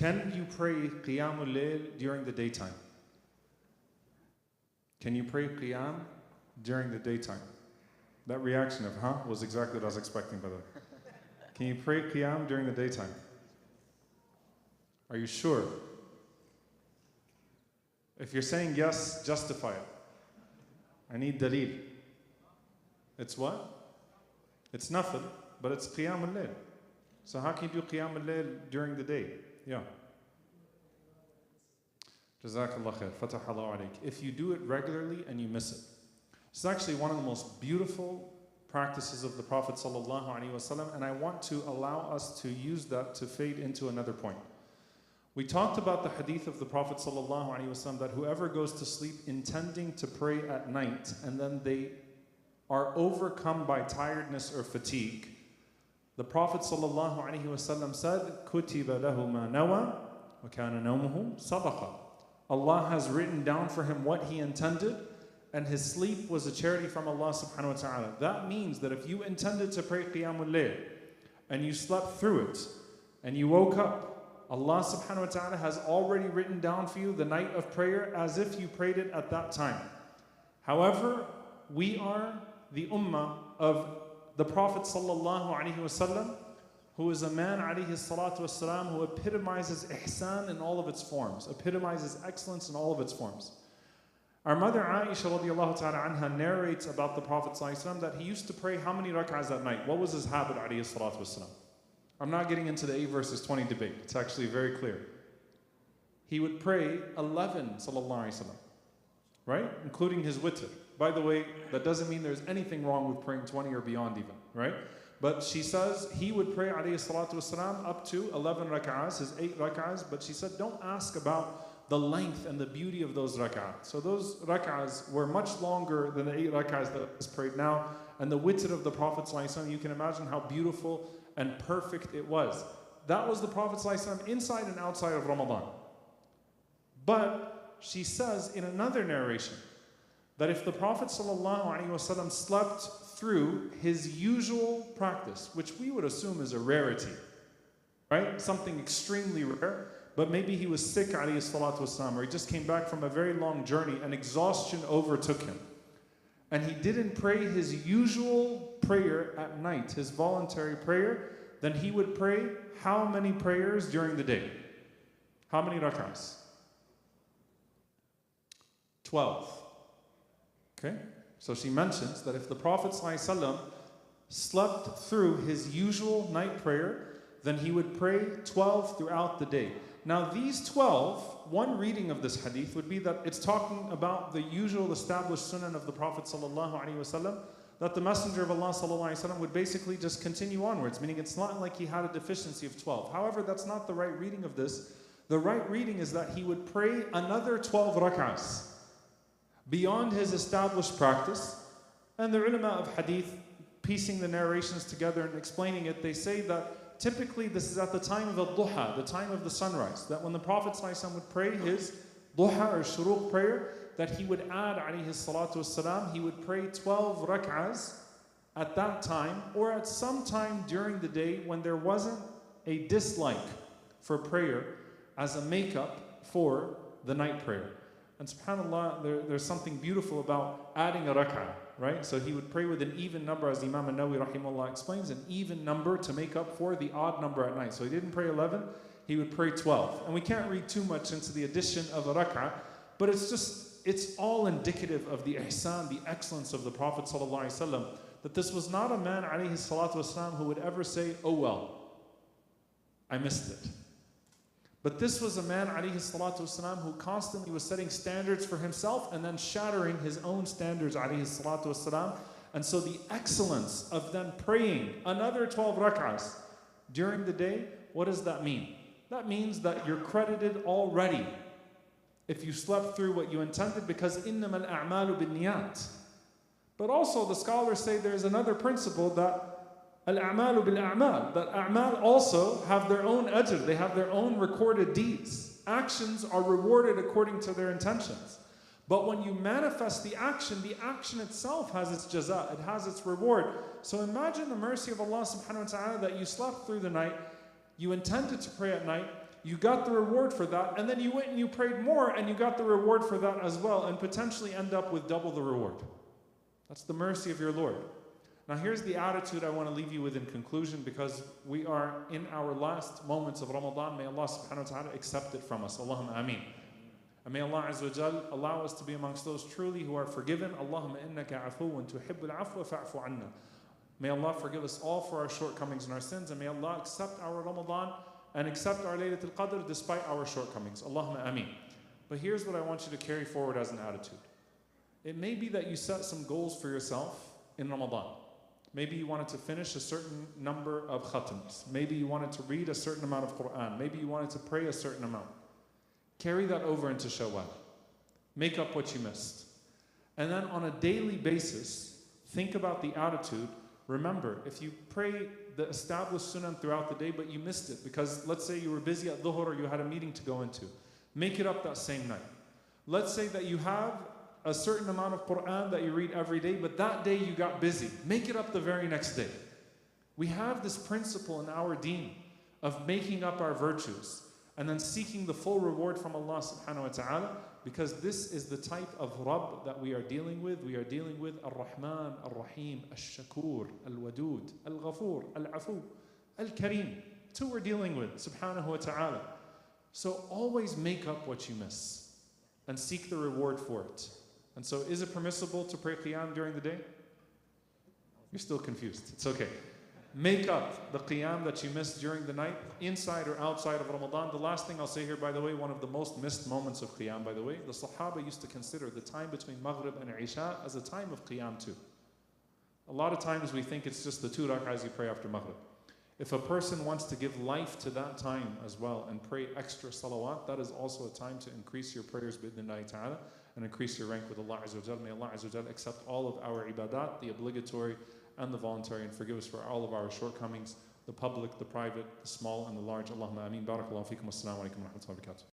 Can you pray Qiyamul-Layl during the daytime? Can you pray Qiyam during the daytime? That reaction of, huh, was exactly what I was expecting, by the way. Can you pray Qiyam during the daytime? Are you sure? If you're saying yes, justify it. I need dalil. It's what? It's nafil, but it's Qiyamul-Layl. So how can you do Qiyamul-Layl during the day? Yeah. Jazakallah khair. Fatah Allah alayk. If you do it regularly and you miss it. It's actually one of the most beautiful practices of the Prophet ﷺ, and I want to allow us to use that to fade into another point. We talked about the hadith of the Prophet ﷺ that whoever goes to sleep intending to pray at night and then they are overcome by tiredness or fatigue, the Prophet ﷺ said, كُتِبَ لَهُ مَا نَوَى وَكَانَ نَوْمُهُ صَدَقًا. Allah has written down for him what he intended, and his sleep was a charity from Allah subhanahu wa ta'ala. That means that if you intended to pray Qiyamul-Layl and you slept through it and you woke up, Allah subhanahu wa ta'ala has already written down for you the night of prayer as if you prayed it at that time. However, we are the ummah of the Prophet sallallahu alaihi wasallam, who is a man alayhi salatu wasalam, who epitomizes ihsan in all of its forms, epitomizes excellence in all of its forms. Our mother Aisha radiallahu ta'ala anha narrates about the Prophet sallallahu alaihi wasallam that he used to pray how many rak'ahs at night? What was his habit alayhi salatu wasalam? I'm not getting into the 8 versus 20 debate. It's actually very clear. He would pray 11 sallallahu alaihi wasallam, right? Including his witr. By the way, that doesn't mean there's anything wrong with praying 20 or beyond even, right? But she says he would pray alayhi salatu wasalam up to 11 rak'ahs, his 8 rak'ahs, but she said don't ask about the length and the beauty of those rak'ahs. So those rak'ahs were much longer than the 8 rak'ahs that is prayed now. And the witr of the Prophet ﷺ, you can imagine how beautiful and perfect it was. That was the Prophet ﷺ inside and outside of Ramadan. But she says in another narration that if the Prophet ﷺ slept through his usual practice, which we would assume is a rarity, right? Something extremely rare, but maybe he was sick, alayhi salatu wasalam, or he just came back from a very long journey and exhaustion overtook him. And he didn't pray his usual prayer at night, his voluntary prayer, then he would pray how many prayers during the day? How many rak'ahs? 12. Okay? So she mentions that if the Prophet ﷺ slept through his usual night prayer, then he would pray 12 throughout the day. Now these 12, one reading of this hadith would be that it's talking about the usual established sunnah of the Prophet ﷺ, that the Messenger of Allah ﷺ would basically just continue onwards, meaning it's not like he had a deficiency of 12. However, that's not the right reading of this. The right reading is that he would pray another 12 rak'ahs beyond his established practice. And the ulama of hadith, piecing the narrations together and explaining it, they say that typically this is at the time of al-duha, the time of the sunrise, that when the Prophet ﷺ would pray his duha or shuruq prayer, that he would add alayhi salatu wasalam, he would pray 12 rak'ahs at that time, or at some time during the day when there wasn't a dislike for prayer as a makeup for the night prayer. And subhanAllah, there's something beautiful about adding a rak'ah, right? So he would pray with an even number, as Imam an-Nawawi rahimahullah explains, an even number to make up for the odd number at night. So he didn't pray 11, he would pray 12. And we can't read too much into the addition of a rak'ah, but it's all indicative of the ihsan, the excellence of the Prophet ﷺ, that this was not a man alayhi salatu wasalam who would ever say, oh well, I missed it. But this was a man alayhi salatu wasalam who constantly was setting standards for himself and then shattering his own standards alayhi salatu wasalam. And so the excellence of then praying another 12 rak'ahs during the day, what does that mean? That means that you're credited already if you slept through what you intended, because إِنَّمَا الْأَعْمَالُ بِالنِّيَّاتِ. But also the scholars say there's another principle, that al-a'malu bil-a'mal, that a'mal also have their own ajr, they have their own recorded deeds. Actions are rewarded according to their intentions. But when you manifest the action itself has its jaza, it has its reward. So imagine the mercy of Allah subhanahu wa ta'ala that you slept through the night, you intended to pray at night, you got the reward for that, and then you went and you prayed more and you got the reward for that as well, and potentially end up with double the reward. That's the mercy of your Lord. Now here's the attitude I want to leave you with in conclusion, because we are in our last moments of Ramadan. May Allah subhanahu wa ta'ala accept it from us. Allahumma ameen. And may Allah Azza wa Jal allow us to be amongst those truly who are forgiven. Allahumma innaka afuun tuhibbul afwa fa'fu anna. May Allah forgive us all for our shortcomings and our sins, and may Allah accept our Ramadan and accept our Laylatul Qadr despite our shortcomings. Allahumma ameen. But here's what I want you to carry forward as an attitude. It may be that you set some goals for yourself in Ramadan. Maybe you wanted to finish a certain number of khatams. Maybe you wanted to read a certain amount of Quran. Maybe you wanted to pray a certain amount. Carry that over into Shawwal. Make up what you missed. And then on a daily basis, think about the attitude. Remember, if you pray the established sunnah throughout the day, but you missed it because let's say you were busy at dhuhr or you had a meeting to go into, make it up that same night. Let's say that you have a certain amount of Quran that you read every day, but that day you got busy. Make it up the very next day. We have this principle in our deen of making up our virtues and then seeking the full reward from Allah subhanahu wa ta'ala, because this is the type of Rabb that we are dealing with. We are dealing with Ar-Rahman, Ar-Rahim, Al-Shakur, Al-Wadud, Al-Ghafur, Al-Afu, Al-Kareem. It's who we're dealing with, subhanahu wa ta'ala. So always make up what you miss and seek the reward for it. And so is it permissible to pray Qiyam during the day? You're still confused. It's okay. Make up the Qiyam that you missed during the night, inside or outside of Ramadan. The last thing I'll say here, by the way, one of the most missed moments of Qiyam, by the way, the Sahaba used to consider the time between Maghrib and Isha as a time of Qiyam too. A lot of times we think it's just the 2 rak'ahs you pray after Maghrib. If a person wants to give life to that time as well and pray extra salawat, that is also a time to increase your prayers bidnillahi ta'ala and increase your rank with Allah Azza wa Jal. May Allah Azza wa Jal accept all of our ibadat, the obligatory and the voluntary, and forgive us for all of our shortcomings, the public, the private, the small and the large. Allahumma ameen. Barakallahu feekum. Assalamu alaikum wa rahmatullahi wa barakatuh.